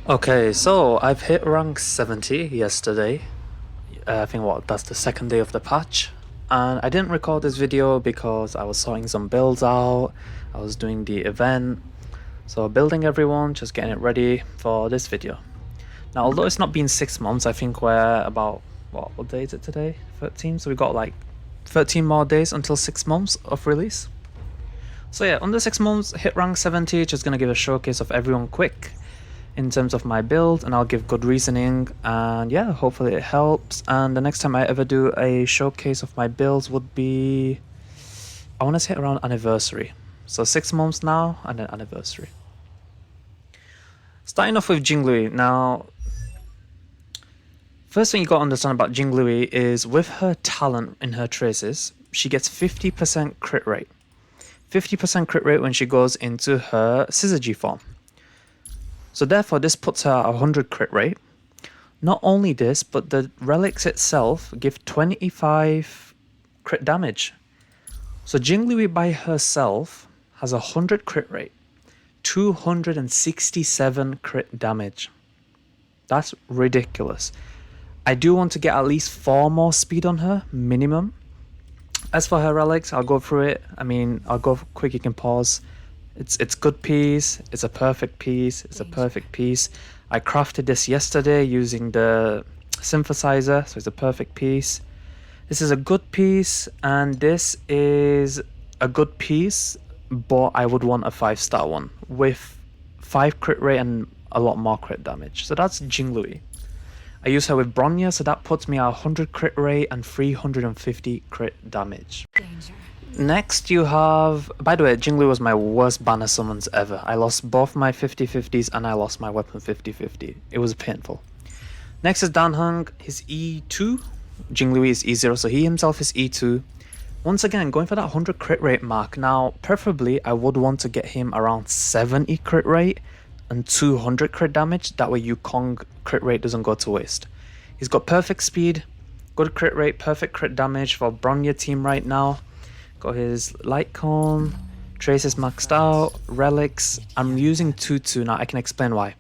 Okay, so I've hit rank 70 yesterday. I think that's the second day of the patch. And I didn't record this video because I was sorting some builds out. I was doing the event. So building everyone, just getting it ready for this video. Now, although it's not been 6 months, I think we're about, what day is it today? 13? So we got like 13 more days until 6 months of release. So yeah, under 6 months, hit rank 70, just gonna give a showcase of everyone quick in terms of my build, and I'll give good reasoning, and yeah, hopefully it helps. And the next time I ever do a showcase of my builds would be, I want to say around anniversary. So 6 months now and then anniversary. Starting off with Jingliu. Now, first thing you got to understand about Jingliu is with her talent in her traces, she gets 50% crit rate. 50% crit rate when she goes into her Syzygy form. So therefore this puts her at 100 crit rate. Not only this, but the relics itself give 25 crit damage. So Jingliu by herself has 100 crit rate, 267 crit damage. That's ridiculous. I do want to get at least 4 more speed on her, minimum. As for her relics, I'll go through it. I mean, I'll go quick, you can pause. It's good piece, it's a perfect piece, it's a perfect piece. I crafted this yesterday using the synthesizer, so it's a perfect piece. This is a good piece, and this is a good piece, but I would want a 5-star one with 5 crit rate and a lot more crit damage. So that's Jingliu. I use her with Bronya, so that puts me at 100 crit rate and 350 crit damage. Danger. Next you have, by the way, Jingliu was my worst banner summons ever. I lost both my 50-50s and I lost my weapon 50-50. It was painful. Next is Dan Heng, his E2. Jingliu is E0, so he himself is E2. Once again, going for that 100 crit rate mark. Now, preferably, I would want to get him around 70 crit rate and 200 crit damage. That way Yukong crit rate doesn't go to waste. He's got perfect speed, good crit rate, perfect crit damage for Bronya team right now. Got his light cone, traces maxed out, relics. I'm using 2-2 now, I can explain why.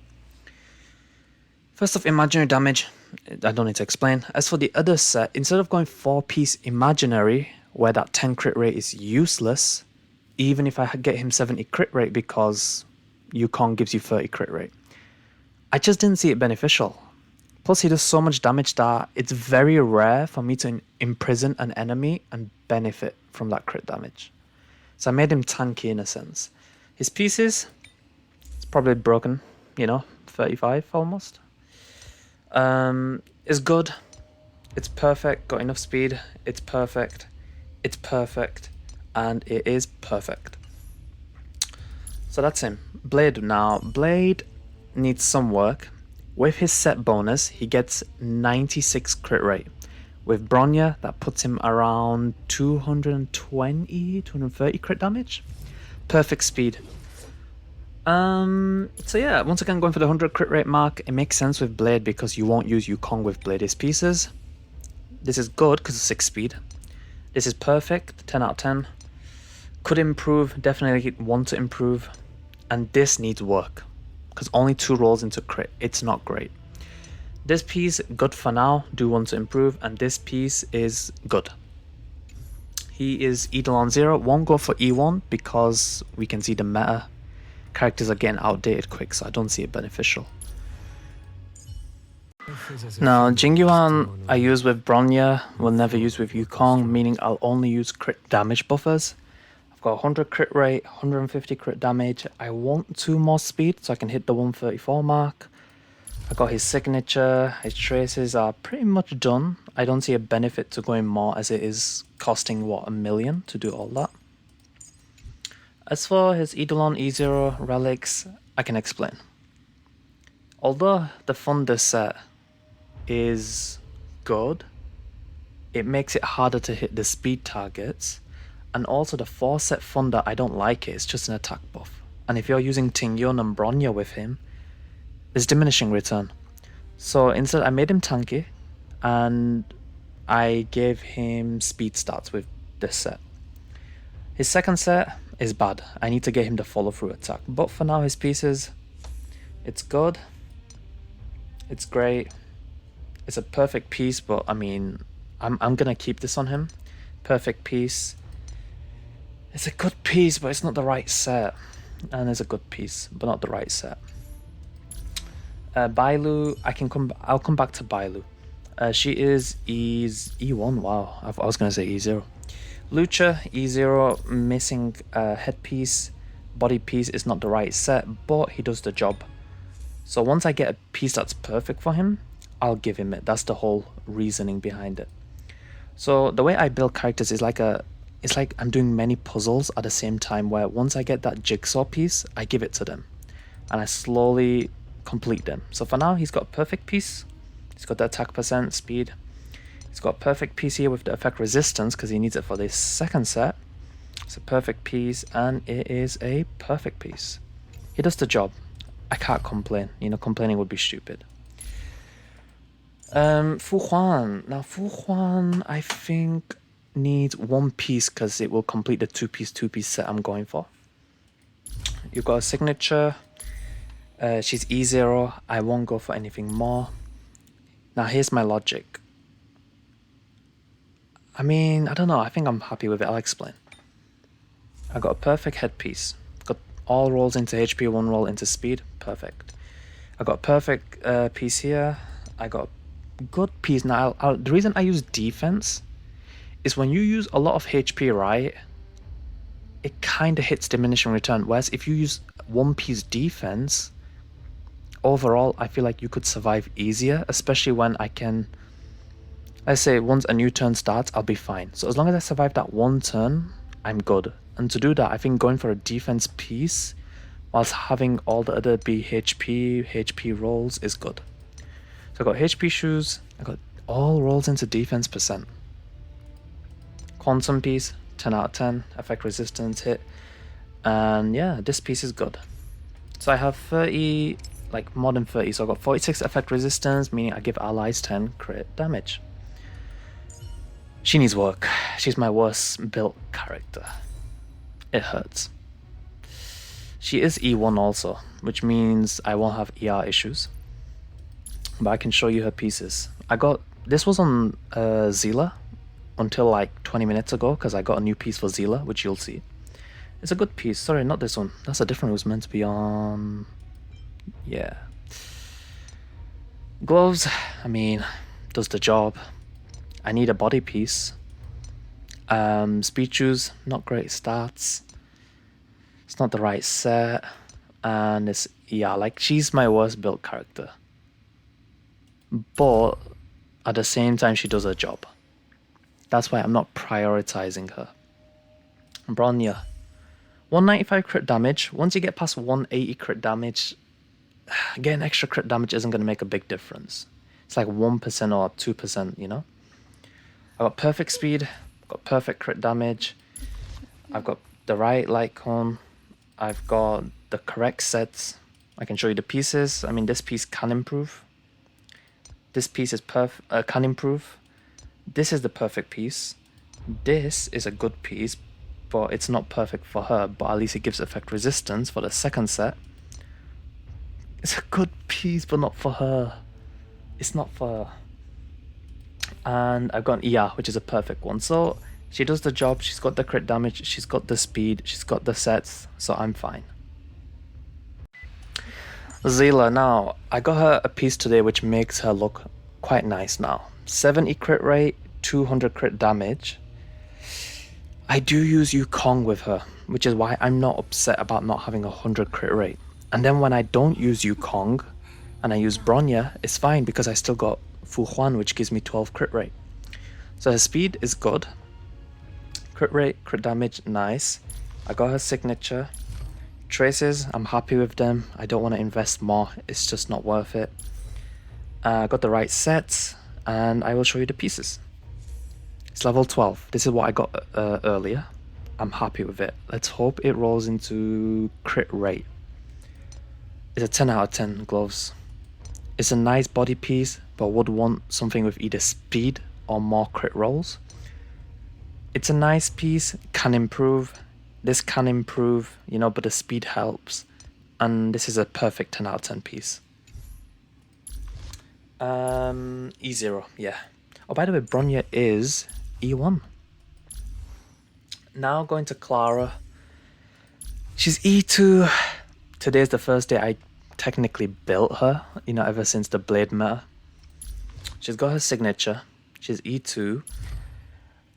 First off, imaginary damage, I don't need to explain. As for the other set, instead of going 4-piece imaginary, where that 10 crit rate is useless, even if I get him 70 crit rate because Yukong gives you 30 crit rate, I just didn't see it beneficial. Plus he does so much damage that it's very rare for me to imprison an enemy and benefit from that crit damage. So I made him tanky in a sense. His pieces, it's probably broken, 35 almost. Is good. It's perfect, got enough speed, it's perfect, and it is perfect. So that's him. Blade now. Blade needs some work. With his set bonus, he gets 96 crit rate. With Bronya, that puts him around 230 crit damage. Perfect speed. So yeah, once again going for the 100 crit rate mark. It makes sense with Blade because you won't use Yukong with Blade's pieces. This is good because of 6 speed. This is perfect, 10 out of 10. Could improve, definitely want to improve. And this needs work, because only 2 rolls into crit, it's not great. This piece, good for now, do want to improve, and this piece is good. He is Eidolon 0, won't go for E1 because we can see the meta. Characters are getting outdated quick, so I don't see it beneficial. Now, Jing Yuan I use with Bronya, will never use with Yukong, meaning I'll only use crit damage buffers. I've got 100 crit rate, 150 crit damage. I want 2 more speed so I can hit the 134 mark. I got his signature, his traces are pretty much done. I don't see a benefit to going more as it is costing, what, 1 million to do all that. As for his Eidolon E0 relics, I can explain. Although the Thunder set is good, it makes it harder to hit the speed targets. And also the 4-set Thunder, I don't like it, it's just an attack buff. And if you're using Tingyun and Bronya with him, it's diminishing return. So instead I made him tanky, and I gave him speed stats with this set. His second set is bad. I need to get him to follow through attack. But for now, his pieces, it's good. It's great. It's a perfect piece, but I mean, I'm gonna keep this on him. Perfect piece. It's a good piece, but it's not the right set. And it's a good piece, but not the right set. Bailu, I'll come back to Bailu. She is E1. Wow, I was gonna say E0. Luocha, E0, missing headpiece, body piece is not the right set, but he does the job. So once I get a piece that's perfect for him, I'll give him it. That's the whole reasoning behind it. So the way I build characters is it's like I'm doing many puzzles at the same time, where once I get that jigsaw piece, I give it to them, and I slowly complete them. So for now, he's got a perfect piece. He's got the attack percent, speed. He's got a perfect piece here with the effect resistance because he needs it for this second set. It's a perfect piece, and it is a perfect piece. He does the job. I can't complain. You know, complaining would be stupid. Fu Huan. Now, Fu Huan, I think, needs one piece because it will complete the two-piece set I'm going for. You've got a signature. She's E0. I won't go for anything more. Now, here's my logic. I mean, I don't know. I think I'm happy with it. I'll explain. I got a perfect headpiece. Got all rolls into HP, one roll into speed. Perfect. I got a perfect piece here. I got a good piece. Now, the reason I use defense is when you use a lot of HP, right? It kind of hits diminishing return. Whereas if you use one piece defense, overall, I feel like you could survive easier, especially when I can, let's say once a new turn starts, I'll be fine. So as long as I survive that one turn, I'm good. And to do that, I think going for a defense piece whilst having all the other HP rolls is good. So I got HP shoes, I got all rolls into defense percent. Quantum piece, 10 out of 10, effect resistance hit. And yeah, this piece is good. So I have 30, like more than 30, so I got 46 effect resistance, meaning I give allies 10 crit damage. She needs work. She's my worst built character. It hurts. She is E1 also, which means I won't have ER issues. But I can show you her pieces. This was on Seele until like 20 minutes ago, because I got a new piece for Seele, which you'll see. It's a good piece. Sorry, not this one. That's a different one. It was meant to be on... Yeah. Gloves, I mean, does the job. I need a body piece. Speed shoes, not great stats. It's not the right set. And it's, yeah, like she's my worst built character. But at the same time, she does her job. That's why I'm not prioritizing her. Bronya. 195 crit damage. Once you get past 180 crit damage, getting extra crit damage isn't going to make a big difference. It's like 1% or 2%, you know? I got perfect speed, got perfect crit damage. I've got the right light cone. I've got the correct sets. I can show you the pieces. I mean, this piece can improve. This piece is can improve. This is the perfect piece. This is a good piece, but it's not perfect for her, but at least it gives effect resistance for the second set. It's a good piece, but not for her. It's not for her. And I've got ER, which is a perfect one. So she does the job. She's got the crit damage. She's got the speed. She's got the sets. So I'm fine. Seele, now, I got her a piece today which makes her look quite nice now. 70 crit rate, 200 crit damage. I do use Yukong with her, which is why I'm not upset about not having 100 crit rate. And then when I don't use Yukong and I use Bronya, it's fine because I still got Fu Huan, which gives me 12 crit rate. So her speed is good. Crit rate, crit damage, nice. I got her signature. Traces, I'm happy with them. I don't want to invest more. It's just not worth it. I got the right sets, and I will show you the pieces. It's level 12. This is what I got earlier. I'm happy with it. Let's hope it rolls into crit rate. It's a 10 out of 10 gloves. It's a nice body piece, but would want something with either speed or more crit rolls. It's a nice piece, can improve. This can improve, you know, but the speed helps. And this is a perfect 10 out of 10 piece. E0, yeah. Oh, by the way, Bronya is E1. Now going to Clara. She's E2. Today's the first day I technically built her, you know, ever since the Blade meta. She's got her signature. She's E2.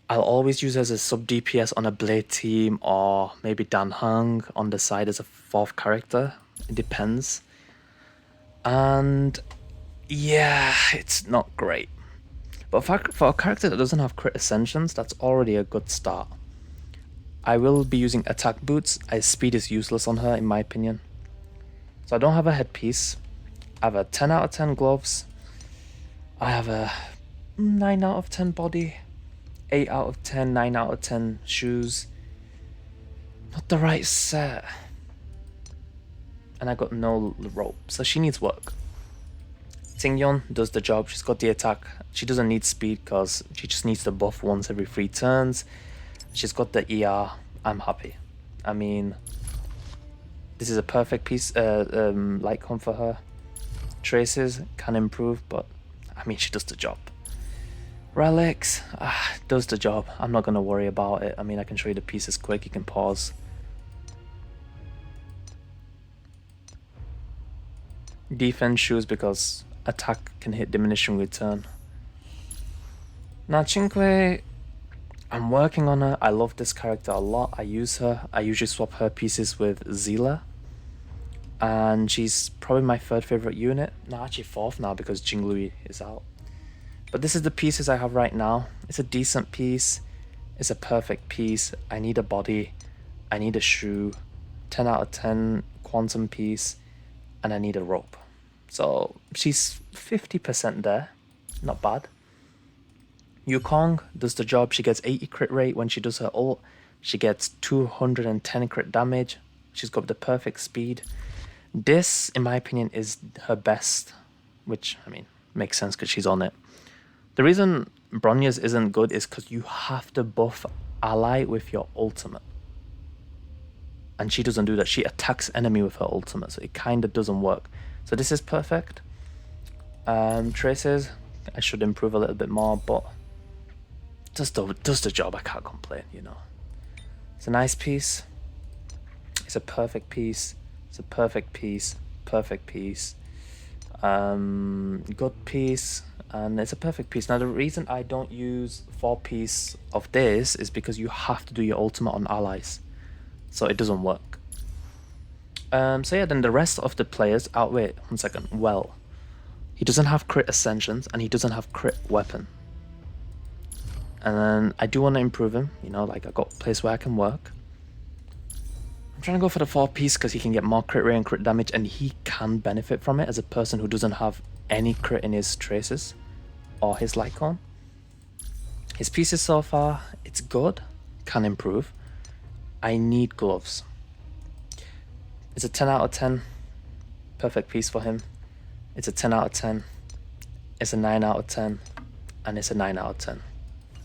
I'll always use her as a sub DPS on a Blade team, or maybe Dan Heng on the side as a 4th character. It depends. And yeah, it's not great. But for a character that doesn't have crit ascensions, that's already a good start. I will be using attack boots, as speed is useless on her in my opinion. So I don't have a headpiece. I have a 10 out of 10 gloves. I have a 9 out of 10 body. 8 out of 10, 9 out of 10 shoes. Not the right set. And I got no rope, so she needs work. Tingyun does the job. She's got the attack. She doesn't need speed because she just needs the buff once every 3 turns. She's got the ER. I'm happy. I mean, this is a perfect piece, light con for her. Traces can improve, but I mean, she does the job. Relics does the job. I'm not gonna worry about it. I mean, I can show you the pieces quick. You can pause. Defense shoes because attack can hit diminishing return. Now Qingque, I'm working on her. I love this character a lot. I use her. I usually swap her pieces with Seele. And she's probably my 3rd favorite unit. No, actually 4th now because Jingliu is out. But this is the pieces I have right now. It's a decent piece. It's a perfect piece. I need a body. I need a shoe. 10 out of 10 quantum piece. And I need a rope. So she's 50% there. Not bad. Yukong does the job. She gets 80 crit rate when she does her ult. She gets 210 crit damage. She's got the perfect speed. This, in my opinion, is her best. Which, I mean, makes sense because she's on it. The reason Bronya's isn't good is because you have to buff ally with your ultimate. And she doesn't do that. She attacks enemy with her ultimate, so it kind of doesn't work. So this is perfect. Traces, I should improve a little bit more, but does the job. I can't complain, you know. It's a nice piece. It's a perfect piece. It's a perfect piece. Perfect piece. Good piece. And it's a perfect piece. Now the reason I don't use 4-piece of this is because you have to do your ultimate on allies. So it doesn't work. So yeah, then the rest of the players wait 1 second. Well, he doesn't have crit ascensions and he doesn't have crit weapon. And then I do want to improve him, you know, like I got a place where I can work. I'm trying to go for the 4-piece because he can get more crit rate and crit damage, and he can benefit from it as a person who doesn't have any crit in his traces or his Lycon. His pieces so far, it's good, can improve. I need gloves. It's a 10 out of 10. Perfect piece for him. It's a 10 out of 10. It's a 9 out of 10. And it's a 9 out of 10.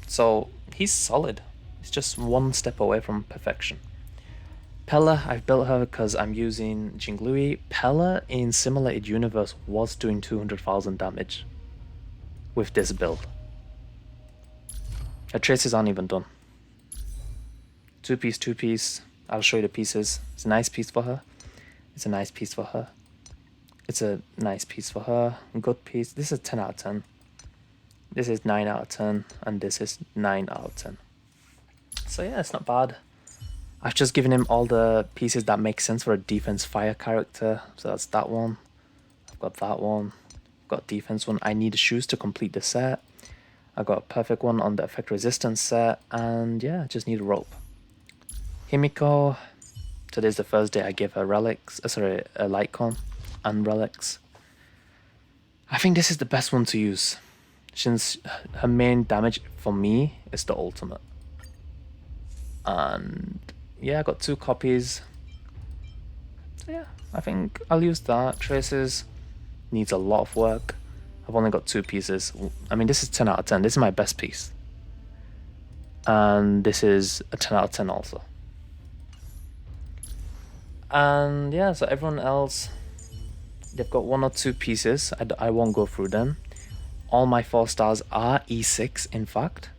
So he's solid. He's just 1 step away from perfection. Pella, I've built her because I'm using Jingliu. Pella in Simulated Universe was doing 200,000 damage with this build. Her traces aren't even done. 2-piece, 2-piece. I'll show you the pieces. It's a nice piece for her. It's a nice piece for her. It's a nice piece for her. Good piece. This is 10 out of 10. This is 9 out of 10. And this is 9 out of 10. So yeah, it's not bad. I've just given him all the pieces that make sense for a defense fire character. So that's that one. I've got that one. I've got defense one. I need shoes to complete the set. I got a perfect one on the effect resistance set. And yeah, I just need a rope. Himiko. Today's the first day I gave her relics. A Lycon and relics. I think this is the best one to use, since her main damage for me is the ultimate. And yeah, I got 2 copies. So yeah, I think I'll use that. Traces needs a lot of work. I've only got 2 pieces. I mean, this is 10 out of 10. This is my best piece. And this is a 10 out of 10 also. And yeah, so everyone else, They've got 1 or 2 pieces. I won't go through them. All my 4 stars are E6, in fact,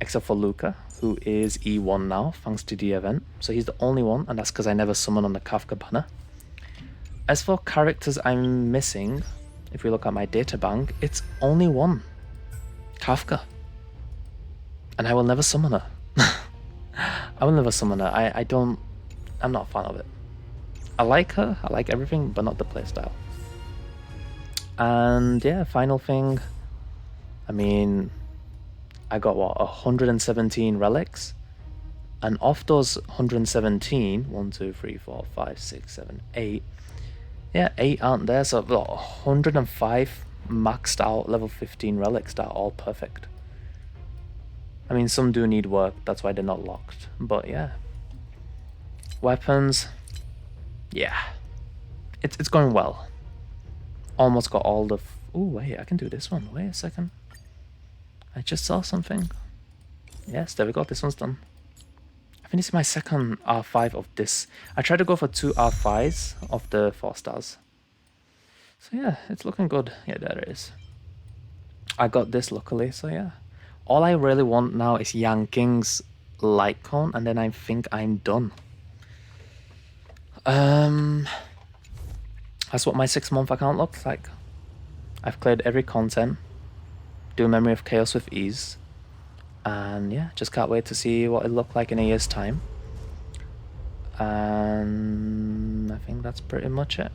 except for Luca, who is E1 now, thanks to the event. So he's the only one, and that's because I never summon on the Kafka banner. As for characters I'm missing, if we look at my data bank, it's only 1, Kafka. And I will never summon her. I will never summon her. I'm not a fan of it. I like her, I like everything, but not the playstyle. And yeah, final thing, I mean, I got what, 117 relics, and off those 117, 1, 2, 3, 4, 5, 6, 7, 8, yeah, 8 aren't there, so I've got 105 maxed out level 15 relics that are all perfect. I mean, some do need work, that's why they're not locked, but yeah. Weapons, yeah, it's going well. Almost got all the... Oh, wait, I can do this one. Wait a second. I just saw something. Yes, there we go. This one's done. I think this is my second R5 of this. I tried to go for 2 R5s of the 4 stars. So yeah, it's looking good. Yeah, there it is. I got this luckily, so yeah. All I really want now is Yang King's light cone, and then I think I'm done. That's what my 6-month account looks like. I've cleared every content, do Memory of Chaos with ease, and yeah, just can't wait to see what it looked like in a year's time. And I think that's pretty much it.